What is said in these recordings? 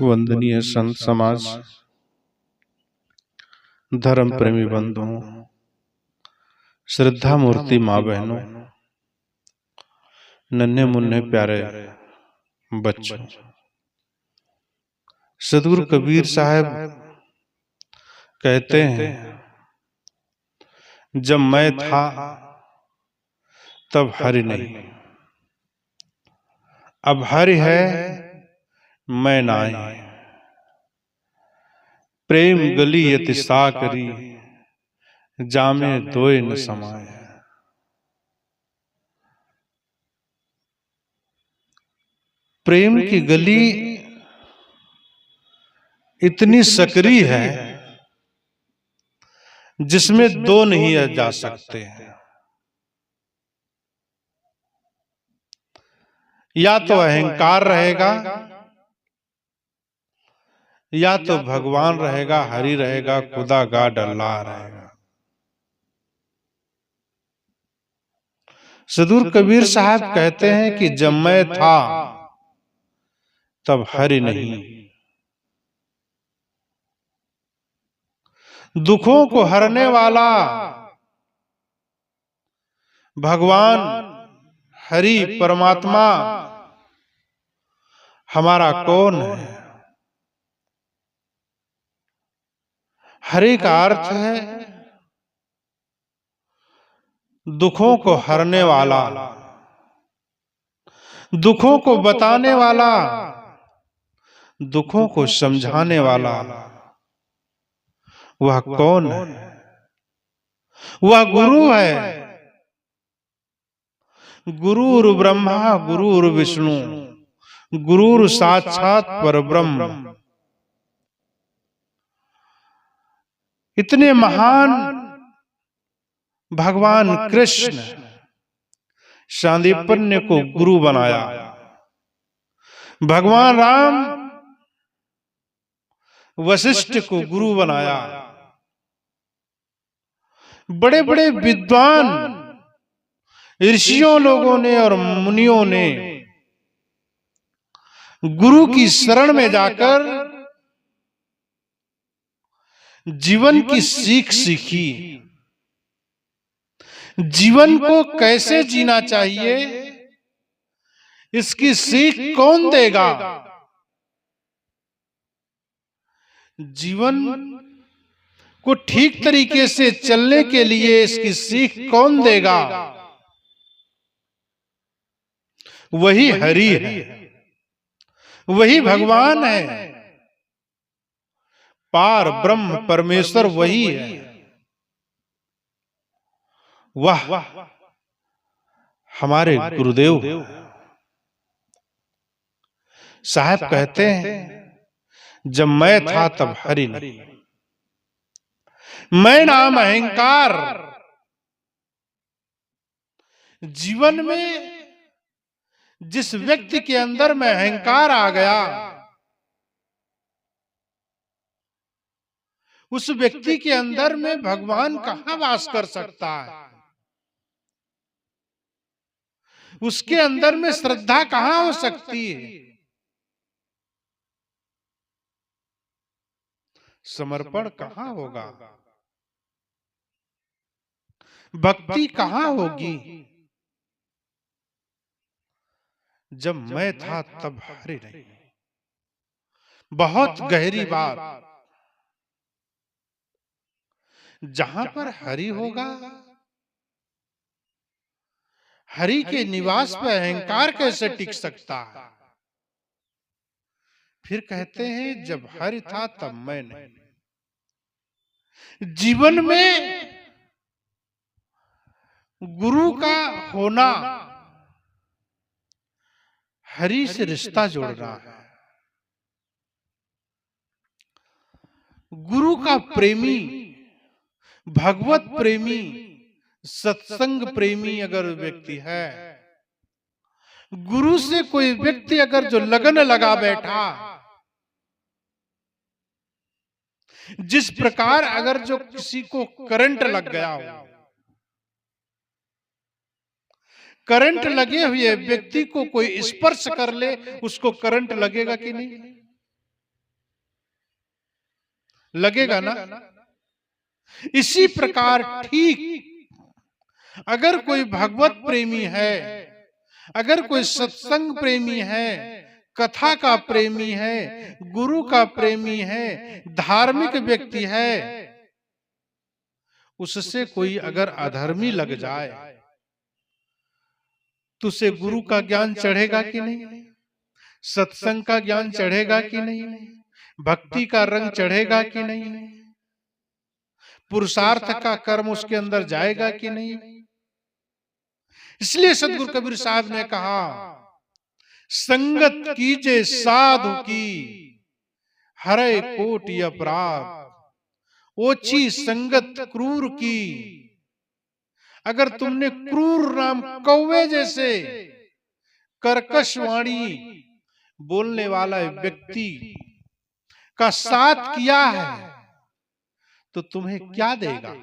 वंदनीय संत समाज, धर्म प्रेमी बंधुओं, श्रद्धा मूर्ति माँ बहनों, नन्हे मुन्ने प्यारे बच्चों, सदगुरु कबीर साहब कहते हैं, जब मैं था तब हरि नहीं, अब हरि है मैं नाई, प्रेम गली यति साकरी, जामे दोए न समाए। प्रेम की गली इतनी सकरी है जिसमें दो नहीं जा सकते हैं। या तो अहंकार रहेगा, या तो भगवान रहेगा, हरि रहेगा, खुदा गाड अल्लाह रहेगा। सदगुरु कबीर साहब कहते हैं कि जब मैं था तब हरि नहीं, दुखों को हरने वाला भगवान हरि परमात्मा हमारा कौन है। हरि का अर्थ है दुखों को हरने वाला, दुखों को बताने वाला, दुखों को समझाने वाला। वह कौन है? वह गुरु है। गुरुर् ब्रह्मा गुरुर् विष्णु गुरुर् साक्षात परब्रह्म। इतने महान भगवान कृष्ण सांदीपन्य को गुरु बनाया। भगवान राम वशिष्ठ को गुरु बनाया। बड़े बड़े विद्वान ऋषियों लोगों ने और मुनियों ने गुरु की शरण में जाकर जीवन की सीख सीखी। जीवन को कैसे जीना चाहिए इसकी सीख कौन देगा? जीवन को ठीक तरीके से चलने के लिए इसकी सीख कौन देगा? वही हरि है, वही भगवान है, पार ब्रह्म परमेश्वर वही है। वह हमारे गुरुदेव साहब कहते हैं, जब मैं था तब हरि नहीं, मैं नाम अहंकार। जीवन में जिस व्यक्ति के अंदर में अहंकार आ गया, उस व्यक्ति के अंदर में भगवान कहां वास कर सकता है? उसके अंदर में श्रद्धा कहां हो सकती है? समर्पण कहां होगा? भक्ति कहां होगी? जब मैं था तब हरि नहीं। बहुत गहरी बात। जहां पर हरि होगा, हरि के निवास पे अहंकार कैसे टिक सकता है? फिर कहते हैं, जब हरि था तब मैं नहीं। जीवन में गुरु का होना हरि से रिश्ता जोड़ना है। गुरु का प्रेमी, भगवत प्रेमी, सत्संग प्रेमी अगर व्यक्ति है, गुरु से कोई व्यक्ति अगर जो लगन लगा बैठा, जिस प्रकार अगर जो किसी को करंट लग गया हो, करंट लगे हुए व्यक्ति को कोई स्पर्श कर ले, उसको करंट लगेगा कि नहीं? लगेगा ना? इसी प्रकार ठीक अगर कोई भगवत प्रेमी है, अगर कोई सत्संग प्रेमी है, कथा का प्रेमी है, गुरु का प्रेमी है, धार्मिक व्यक्ति है, उससे कोई अगर अधर्मी लग जाए तो उसे गुरु का ज्ञान चढ़ेगा कि नहीं? सत्संग का ज्ञान चढ़ेगा कि नहीं? भक्ति का रंग चढ़ेगा कि नहीं? पुरुषार्थ का कर्म उसके अंदर जाएगा कि नहीं? इसलिए सदगुरु कबीर साहब ने कहा, संगत कीजे साधु की हरे कोटि अपराध, ओछी संगत क्रूर की। अगर तुमने क्रूर नाम कौवे जैसे कर्कश वाणी बोलने वाला व्यक्ति का साथ किया है तो तुम्हें क्या देगा?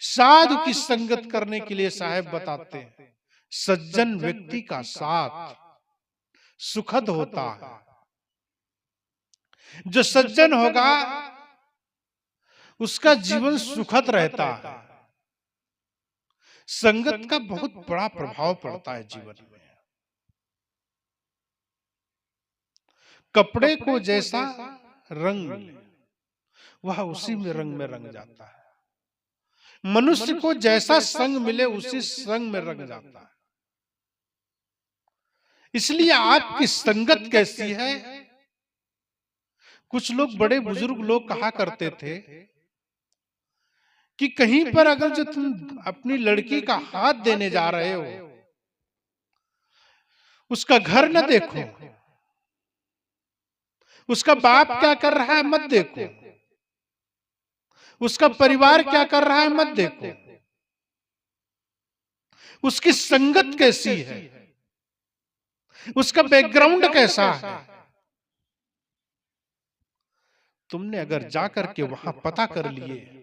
साधु की संगत करने के लिए साहब बताते हैं, सज्जन व्यक्ति का साथ सुखद होता है। जो सज्जन होगा उसका जीवन सुखद रहता है। संगत का बहुत बड़ा प्रभाव पड़ता है जीवन में। कपड़े को जैसा रंग मिले वह उसी में रंग जाता है। मनुष्य को जैसा संग मिले उसी संग में रंग जाता है। इसलिए आपकी संगत कैसी है? कुछ लोग, बड़े बुजुर्ग लोग कहा करते थे कि कहीं पर अगर जो तुम अपनी लड़की का हाथ देने जा रहे हो, उसका घर न देखो, उसका बाप क्या कर रहा है मत देखो, उसका परिवार क्या कर रहा है मत देखो, उसकी संगत कैसी है, उसका बैकग्राउंड कैसा है। तुमने अगर जाकर के वहां पता कर लिए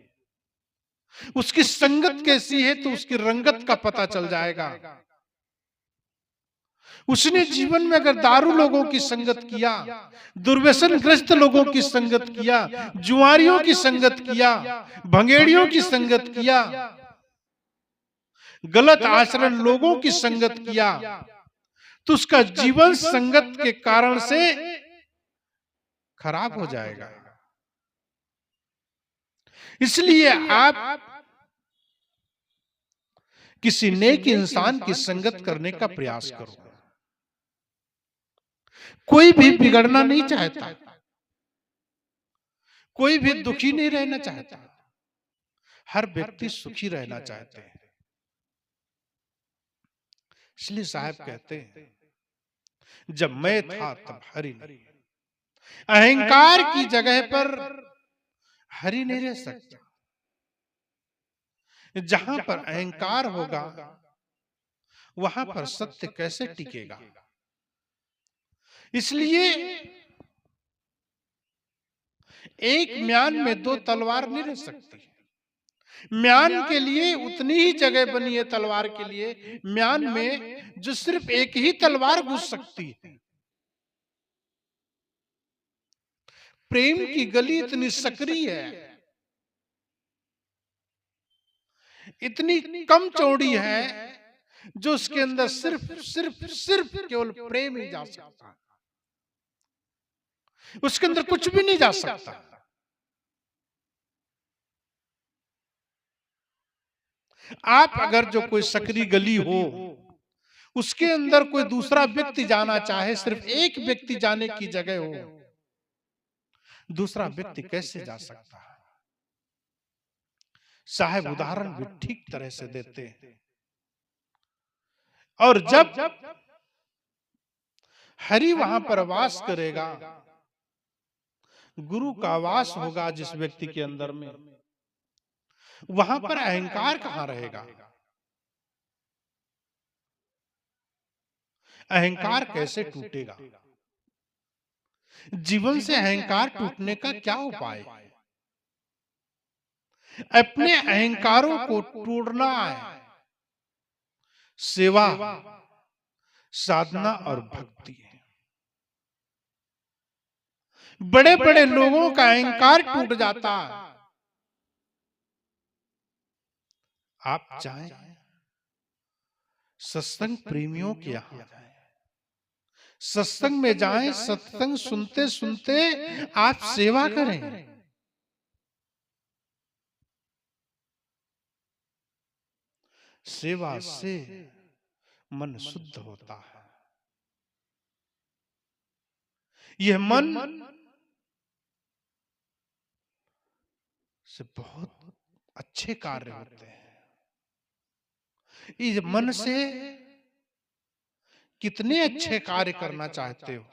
उसकी संगत कैसी है तो उसकी रंगत का पता चल जाएगा। उसने जीवन में अगर दारू लोगों की संगत किया, दुर्व्यसन ग्रस्त लोगों की संगत किया, जुआरियों की संगत किया, भंगेड़ियों की संगत किया, गलत आचरण लोगों की संगत किया, तो उसका जीवन संगत के कारण से खराब हो जाएगा। इसलिए आप किसी नेक इंसान की संगत करने का प्रयास करो। कोई भी बिगड़ना नहीं चाहता, कोई भी दुखी नहीं रहना चाहता, हर व्यक्ति सुखी रहना चाहते हैं। इसलिए साहब कहते हैं, जब मैं था तब हरि नहीं। अहंकार की जगह पर हरि नहीं रह सकता। जहां पर अहंकार होगा वहां पर सत्य कैसे टिकेगा? इसलिए एक म्यान में दो तलवार नहीं रह सकती। म्यान के लिए उतनी ही जगह बनी है तलवार के लिए, म्यान में जो सिर्फ एक ही तलवार घुस सकती है। प्रेम की गली इतनी सकरी है, इतनी कम चौड़ी है, जो उसके अंदर सिर्फ सिर्फ सिर्फ केवल प्रेम ही जा सकता है। उसके अंदर कुछ भी नहीं जा सकता। आप अगर जो कोई सकरी गली हो उसके अंदर कोई दूसरा व्यक्ति जाना चाहे, सिर्फ एक व्यक्ति जाने की जगह हो, दूसरा व्यक्ति कैसे जा सकता है? साहब उदाहरण भी ठीक तरह से देते हैं। और जब हरि वहां पर वास करेगा, गुरु का वास होगा जिस व्यक्ति के अंदर में, वहां पर अहंकार कहां रहेगा? अहंकार कैसे टूटेगा? जीवन से अहंकार टूटने का क्या उपाय? अपने अहंकारों को तोड़ना है, सेवा, साधना और भक्ति है। बड़े बड़े लोगों का अहंकार टूट जाता है। आप चाहें सत्संग प्रेमियों के यहां जाएं, सत्संग में जाएं, सत्संग सुनते सुनते आप सेवा करें। सेवा से मन शुद्ध होता है। यह मन से बहुत अच्छे कार्य होते हैं। इस मन से कितने अच्छे कार्य करना चाहते हो,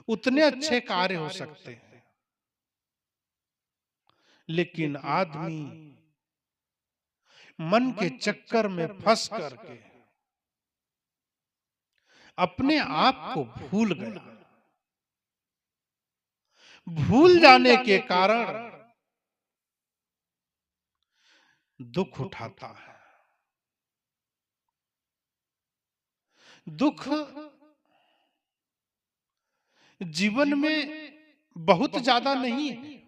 उतने अच्छे कार्य हो सकते हैं। लेकिन आदमी मन के चक्कर में फंस करके अपने आप को भूल गया। भूल जाने के कारण दुख उठाता है। दुख जीवन में बहुत ज्यादा नहीं है।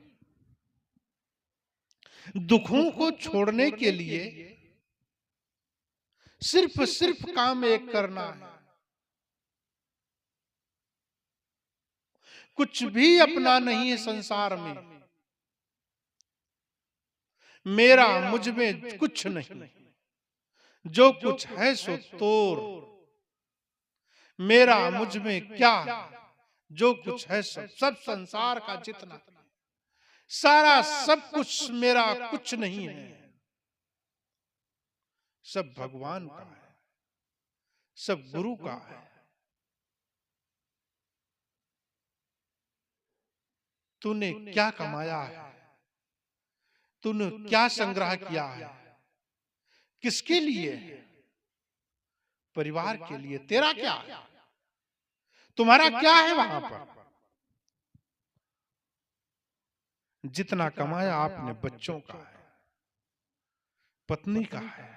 दुखों को छोड़ने के लिए सिर्फ काम एक करना है। कुछ भी अपना नहीं है संसार में। मेरा मुझ में कुछ नहीं, जो कुछ है सो तोर। मेरा मुझ में क्या, जो कुछ है सब संसार का जितना, सारा सब कुछ मेरा कुछ नहीं है। सब भगवान का है, सब गुरु का है। तूने क्या कमाया है, तूने क्या संग्रह किया है, किसके लिए? परिवार के लिए। तेरा क्या है, तुम्हारा क्या है वहां पर? जितना कमाया आपने बच्चों का है, पत्नी का है।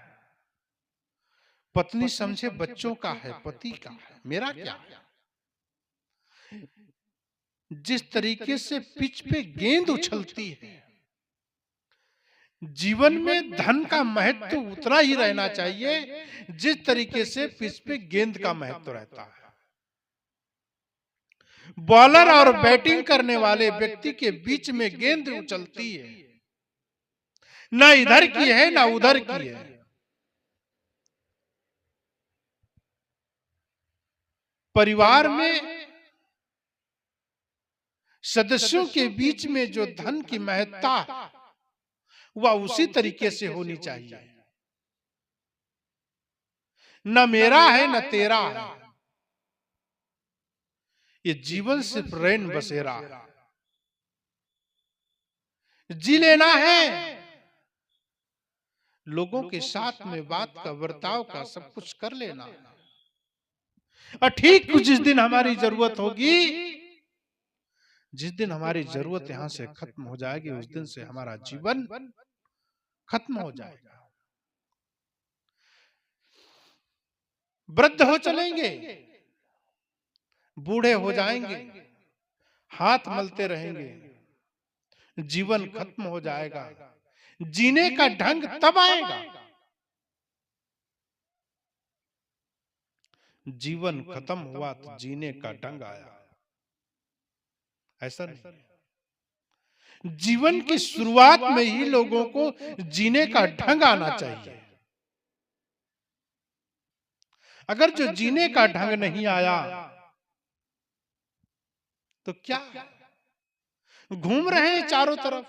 पत्नी समझे बच्चों का है, पति का है। मेरा क्या है? जिस तरीके से पिच पे गेंद उछलती है, जीवन में धन का महत्व उतना ही रहना चाहिए जिस तरीके से पिच पे गेंद का महत्व रहता है। बॉलर और बैटिंग करने वाले व्यक्ति के बीच में गेंद उछलती है, ना इधर की है ना उधर की है। परिवार में सदस्यों के बीच में जो धन की महत्ता वह उसी तरीके से होनी चाहिए। न मेरा है न तेरा है। ये जीवन सिर्फ रैन बसेरा है। जी लेना है, लोगों के साथ में बात का, बर्ताव का, सब कुछ कर लेना। और ठीक जिस दिन हमारी जरूरत होगी, जिस दिन हमारी जरूरत यहां से खत्म हो जाएगी, उस दिन से हमारा जीवन खत्म हो जाएगा। वृद्ध हो चलेंगे, बूढ़े हो जाएंगे, हाथ मलते रहेंगे, जीवन खत्म हो जाएगा। जीने का ढंग तब आएगा, जीवन खत्म हुआ तो जीने का ढंग आया। ऐसा नहीं, जीवन की शुरुआत में ही लोगों को जीने का ढंग आना चाहिए। अगर जो जीने का ढंग नहीं आया तो क्या, घूम रहे हैं चारों तरफ,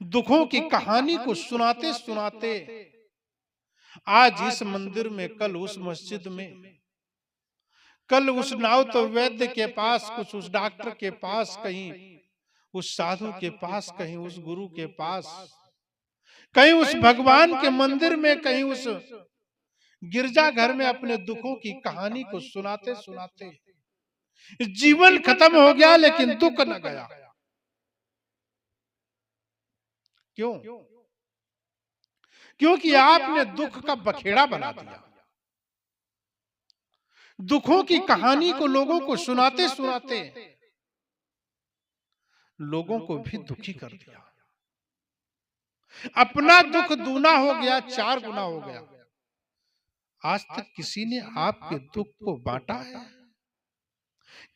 दुखों की कहानी को सुनाते सुनाते, आज इस मंदिर में, कल उस मस्जिद में, कल उस नाव वैद्य के पास, कुछ उस डॉक्टर के पास, कहीं उस साधु के पास, कहीं उस गुरु के पास, कहीं उस भगवान के मंदिर में, कहीं उस गिरजा घर में अपने दुखों की कहानी को सुनाते सुनाते जीवन खत्म हो गया, लेकिन दुख न गया। क्यों? क्योंकि आपने दुख का बखेड़ा बना दिया। दुखों की कहानी को लोगों को सुनाते सुनाते लोगों को भी दुखी कर दिया। अपना दुख दूना हो गया, 4 गुना हो गया। आज तक किसी ने आपके दुख को बांटा है?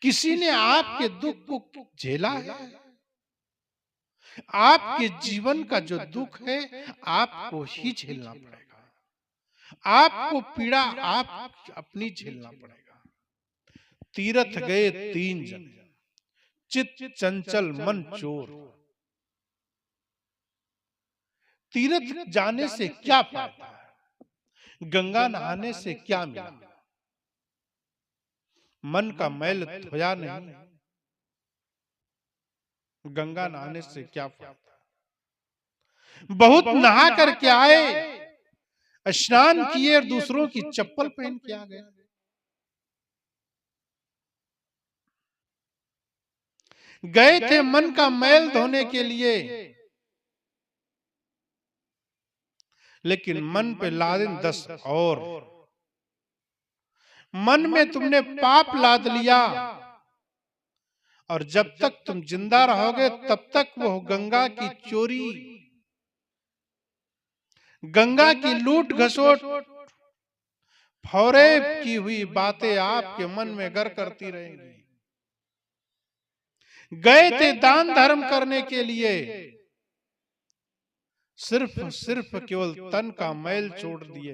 किसी ने आपके दुख को झेला है? आपके जीवन का जो दुख है आपको ही झेलना पड़ेगा। आपको पीड़ा आप अपनी झेलना पड़ेगा। तीरथ गए 3 जन, चित चंचल मन चोर। तीरथ जाने से क्या फायदा? गंगा नहाने से क्या मिला? मन का मैल धोया नहीं, गंगा नहाने से क्या फायदा? बहुत नहा करके आए, स्नान किए और दूसरों की चप्पल पहन के आ गए। गए थे मन का मैल धोने के लिए, लेकिन मन पे लादें 10 और। मन में तुमने पाप लाद लिया और जब तक तुम जिंदा रहोगे तब तक वो गंगा की चोरी, गंगा की लूट घसोट, फौरेब की हुई बातें आपके मन में घर करती रहेंगी। गए थे दान धर्म करने के लिए, सिर्फ केवल तन का मैल छोड़ दिए।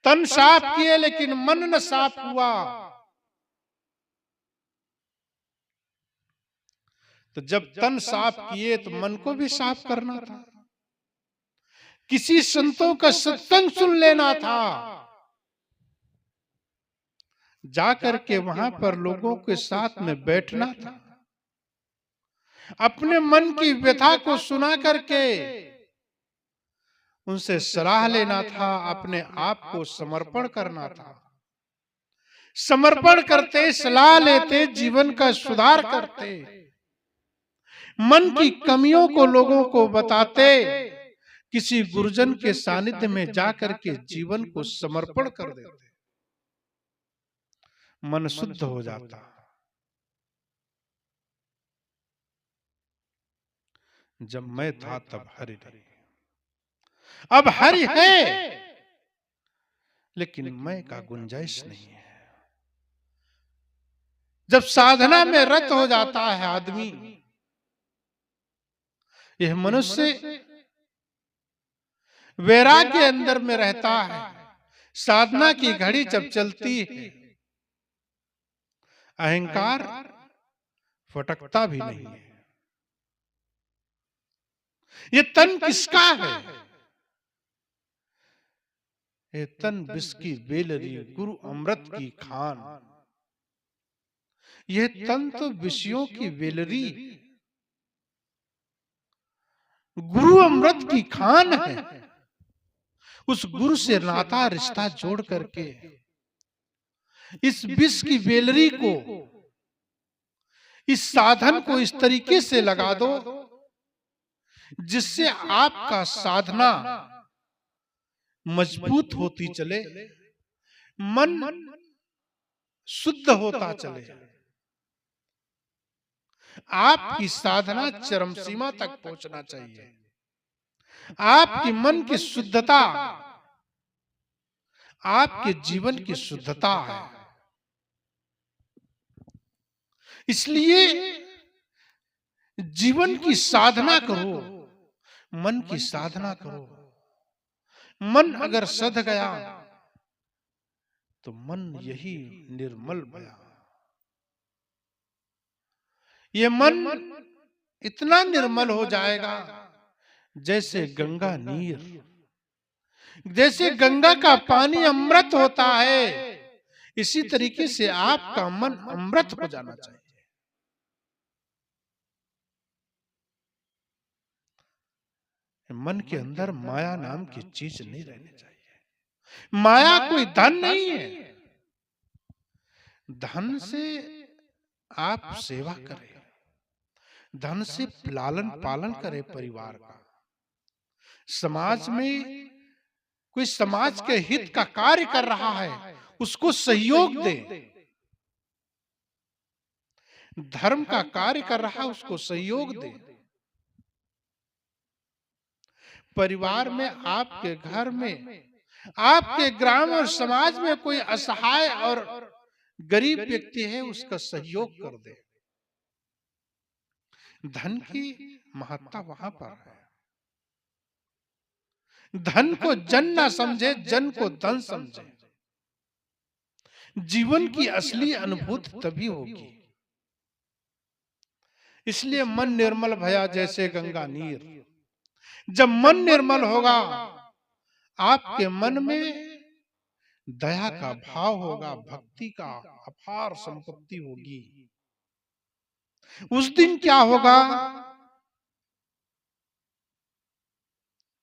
तन साफ किए लेकिन मन न साफ हुआ। तो जब तन साफ किए तो मन को भी साफ करना था। किसी संतों का सत्संग सुन लेना था, जाकर के वहां पर लोगों के साथ में बैठना था, अपने मन की व्यथा को सुना करके उनसे सलाह लेना था, अपने आप को समर्पण करना था। समर्पण करते, सलाह लेते, जीवन का सुधार करते, मन की कमियों को लोगों को बताते, किसी गुरुजन के सानिध्य में जाकर के जीवन को समर्पण कर देते, मन शुद्ध हो जाता। जब मैं था तब हरि नहीं, अब हरि है लेकिन मैं का गुंजाइश नहीं है। जब साधना में रत हो जाता है आदमी, यह मनुष्य वैराग्य के अंदर में रहता है, साधना की घड़ी जब चलती है अहंकार फटकता भी नहीं है। ये तन किसका है? ये तन विष की बेलरी, गुरु अमृत की खान। यह तन तो विषयों की बेलरी, गुरु अमृत की खान है। उस गुरु से नाता रिश्ता जोड़ करके इस विष की बेलरी को, इस साधन को इस तरीके से लगा दो जिससे आपका साधना मजबूत होती चले, मन शुद्ध होता चले, आपकी साधना चरम सीमा तक पहुंचना चाहिए। आपकी मन की शुद्धता आपके जीवन की शुद्धता है। इसलिए जीवन की साधना करो, मन की साधना करो। मन अगर सध गया तो मन यही निर्मल बया। ये मन इतना निर्मल हो जाएगा जैसे गंगा नीर, जैसे गंगा का पानी अमृत होता है, इसी तरीके से आपका मन अमृत हो जाना चाहिए। मन के अंदर माया नाम की चीज नहीं रहनी चाहिए। माया कोई धन नहीं है। धन से आप सेवा करें, धन से लालन पालन करें परिवार का, समाज में कोई समाज के हित का कार्य कर रहा है, उसको सहयोग दे। धर्म का कार्य कर रहा है, उसको सहयोग दे। परिवार में, आपके घर में, आपके ग्राम और समाज में कोई असहाय और गरीब व्यक्ति है, उसका सहयोग कर दे। धन की महत्ता वहां पर है। धन को जन ना समझे, जन को धन समझे। जीवन की असली अनुभूति तभी होगी। इसलिए मन निर्मल भया जैसे गंगा नीर। जब मन निर्मल होगा, आपके मन में दया का भाव होगा, भक्ति का अपार संपत्ति होगी। उस दिन क्या होगा?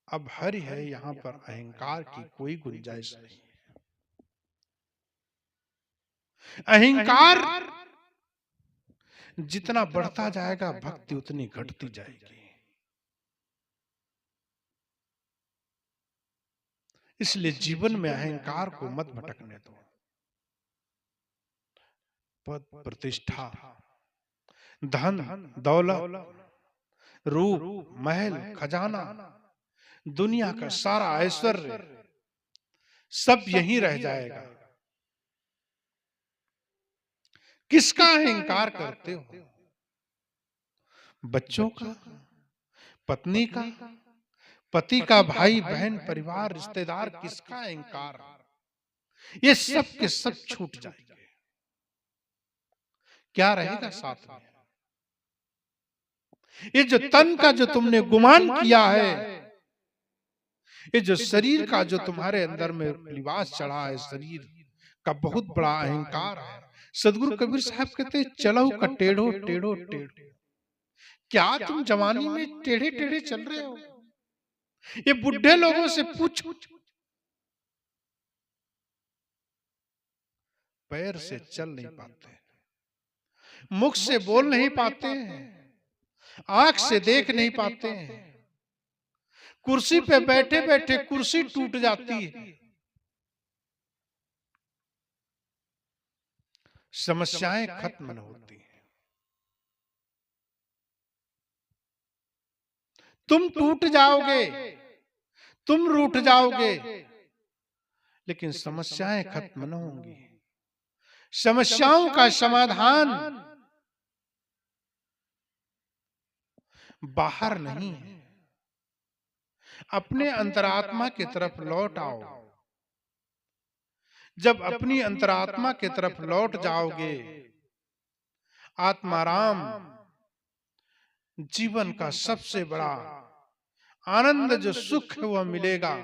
अब हरि है, यहां पर अहंकार की कोई गुंजाइश नहीं। अहंकार जितना बढ़ता जाएगा, भक्ति उतनी घटती जाएगी। इसलिए जीवन में अहंकार को मत भटकने दो। पद, प्रतिष्ठा, धन, दौलत, रूप, महल, खजाना, दुनिया का सारा ऐश्वर्य सब यहीं रह जाएगा। किसका अहंकार करते हो? बच्चों का, पत्नी का, पति का, भाई बहन, परिवार, रिश्तेदार, किसका अहंकार? ये सब के सब छूट जाएंगे। क्या रहेगा साथ में? ये जो तन का जो तुमने गुमान किया है, ये जो शरीर का जो तुम्हारे अंदर में लिबास चढ़ा है, शरीर का बहुत बड़ा अहंकार है। सदगुरु कबीर साहब कहते हैं, चलो का टेढ़ो टेढ़ो टेढ़ो। क्या तुम जवानी में टेढ़े टेढ़े चल रहे हो? ये बुढ़े लोगों से पूछो, पैर से चल नहीं पाते, मुख से बोल नहीं पाते हैं, आंख से देख नहीं पाते हैं, कुर्सी पे बैठे बैठे कुर्सी टूट जाती है। समस्याएं खत्म न होती हैं। तुम टूट जाओगे, तुम रूठ जाओगे, लेकिन समस्याएं खत्म न होंगी। समस्याओं का समाधान बाहर नहीं है, अपने अंतरात्मा की तरफ लौट आओ। जब अपनी अंतरात्मा की तरफ लौट जाओगे, आत्माराम जीवन का सबसे बड़ा आनंद जो सुख है वह मिलेगा।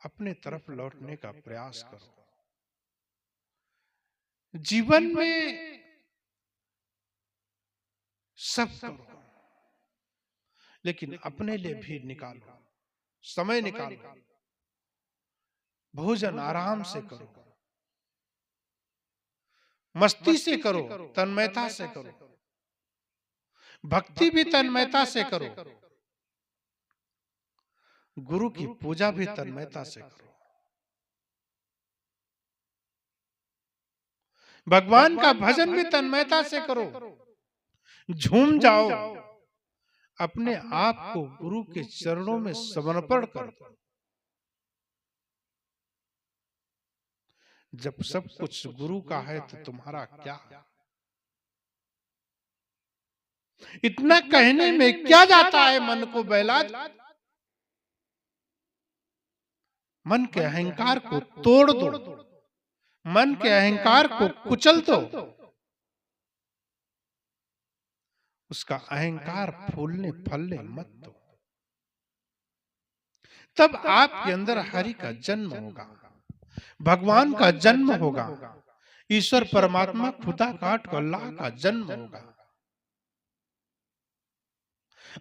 अपने तरफ लौटने का प्रयास करो। जीवन में सब करो, लेकिन अपने लिए भी निकालो, समय निकालो। भोजन आराम से करो, मस्ती से करो, तन्मयता से करो, भक्ति भी तन्मयता से करो, गुरु की पूजा भी तन्मयता से करो, भगवान का भजन भी तन्मयता से करो। झूम जाओ, अपने आप को गुरु के चरणों में समर्पण कर दो। जब सब कुछ गुरु का है तो तुम्हारा क्या? इतना कहने में क्या जाता है मन को बहला? मन के अहंकार को तोड़ दो, मन के अहंकार को कुचल दो। उसका अहंकार फूलने फलने मत दो। तब आपके अंदर हरि का जन्म होगा, भगवान का जन्म होगा, ईश्वर परमात्मा खुदा काट को अल्लाह का जन्म होगा।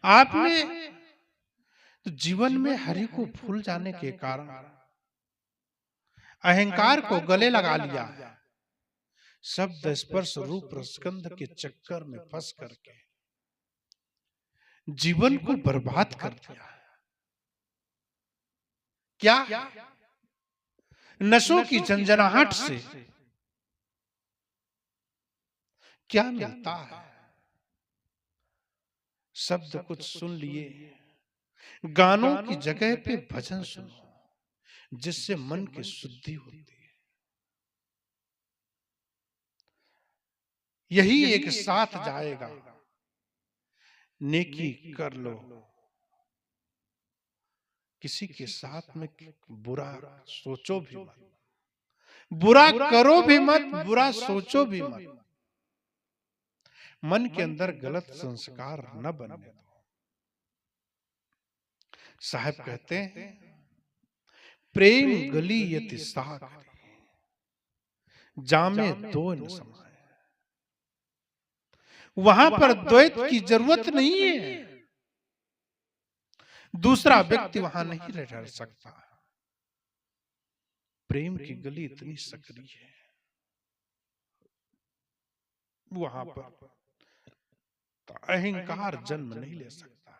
आपने तो जीवन में हरि को भूल जाने के कारण अहंकार को गले लगा लिया है। शब्द स्पर्श रूप रसगंध के चक्कर में फंस करके जीवन को बर्बाद कर दिया। क्या? नशों की झंझनाहट से क्या मिलता है? शब्द कुछ सुन लिए, गानों की जगह पे भजन सुनो, जिससे मन की शुद्धि होती है। यही एक साथ जाएगा। नेकी कर लो, किसी के साथ में बुरा सोचो भी मत, बुरा करो भी मत, बुरा सोचो भी मत। मन के अंदर गलत संस्कार न बनने दो। साहब कहते हैं, प्रेम गली यति सागर, जामे दो न समाए। वहां पर द्वैत की जरूरत नहीं है। दूसरा व्यक्ति वहां नहीं रह सकता। प्रेम की गली इतनी सकरी है, वहां पर तो अहंकार जन्म नहीं ले सकता।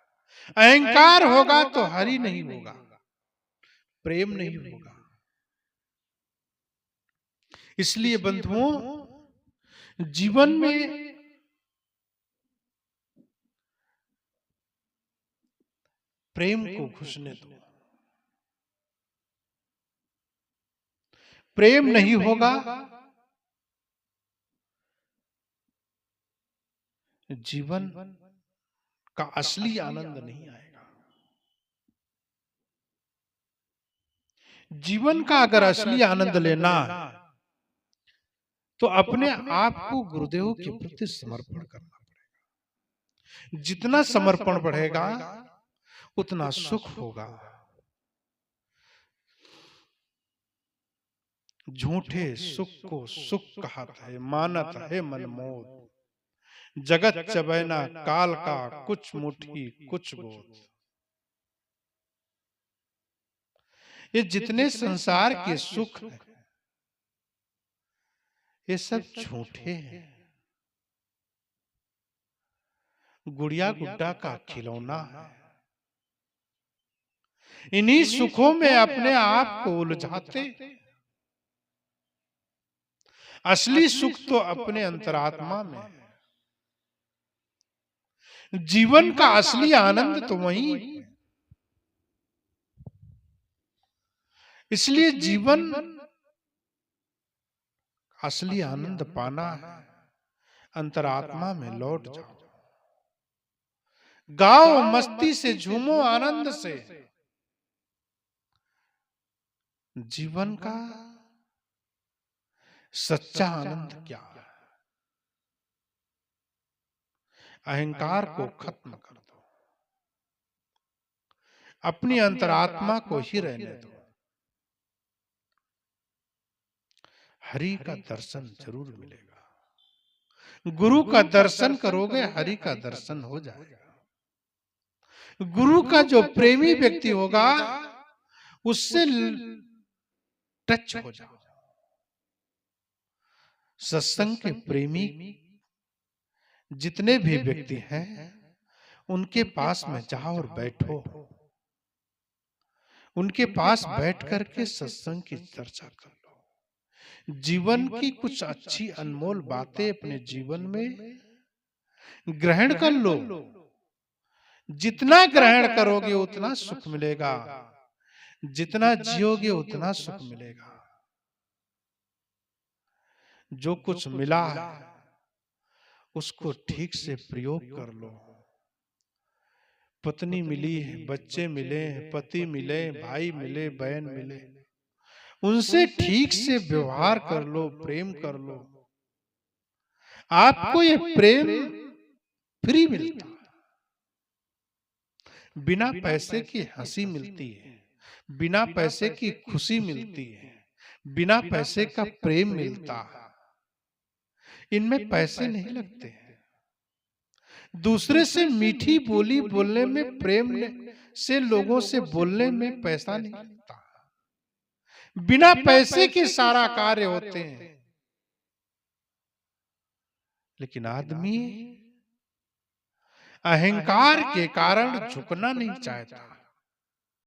अहंकार होगा तो हरि नहीं होगा, प्रेम नहीं होगा। इसलिए बंधुओं, जीवन में प्रेम को घुसने दो। प्रेम नहीं होगा, जीवन का असली आनंद नहीं आएगा। जीवन का अगर असली आनंद लेना तो अपने आप को गुरुदेव के प्रति समर्पण करना पड़ेगा। जितना समर्पण बढ़ेगा उतना सुख होगा। झूठे सुख को सुख कहता है, मानत है मनमोद। जगत चबैना काल का, कुछ मुट्ठी कुछ गोद। ये जितने संसार के सुख हैं, ये सब झूठे हैं। गुड़िया गुड्डा का खिलौना है। इन्हीं सुखों में अपने आप को उलझाते। असली सुख तो अपने अंतरात्मा में है। जीवन का असली आनंद तो वही है। इसलिए जीवन असली आनंद पाना है, अंतरात्मा में लौट जाओ। गाओ मस्ती से, झूमो आनंद से। जीवन का सच्चा आनंद क्या है? अहंकार को खत्म कर दो, अपनी अंतरात्मा को ही रहने दो। हरि का दर्शन जरूर मिलेगा। गुरु का दर्शन करोगे, हरि का दर्शन हो जाएगा। गुरु का जो प्रेमी व्यक्ति होगा उससे टच हो जाओ। सत्संग के प्रेमी जितने भी व्यक्ति हैं, उनके पास में जाओ और बैठो। उनके पास बैठ करके सत्संग की चर्चा कर लो। जीवन की कुछ अच्छी अनमोल बातें अपने जीवन में ग्रहण कर लो। जितना ग्रहण करोगे उतना सुख मिलेगा, जितना जियोगे उतना सुख मिलेगा। जो कुछ मिला है उसको ठीक से प्रयोग कर लो। पत्नी मिली है, बच्चे मिले, पति मिले, भाई मिले, बहन मिले, उनसे ठीक से व्यवहार कर लो, प्रेम कर लो। आपको ये प्रेम फ्री मिलता है। बिना पैसे की हंसी मिलती है, बिना पैसे की खुशी मिलती है, बिना पैसे का प्रेम मिलता है। इनमें पैसे नहीं लगते हैं। दूसरे से मीठी बोली बोलने में, प्रेम से लोगों से बोलने में पैसा नहीं लगता। बिना पैसे के सारा कार्य होते हैं। लेकिन आदमी अहंकार के कारण झुकना नहीं चाहता।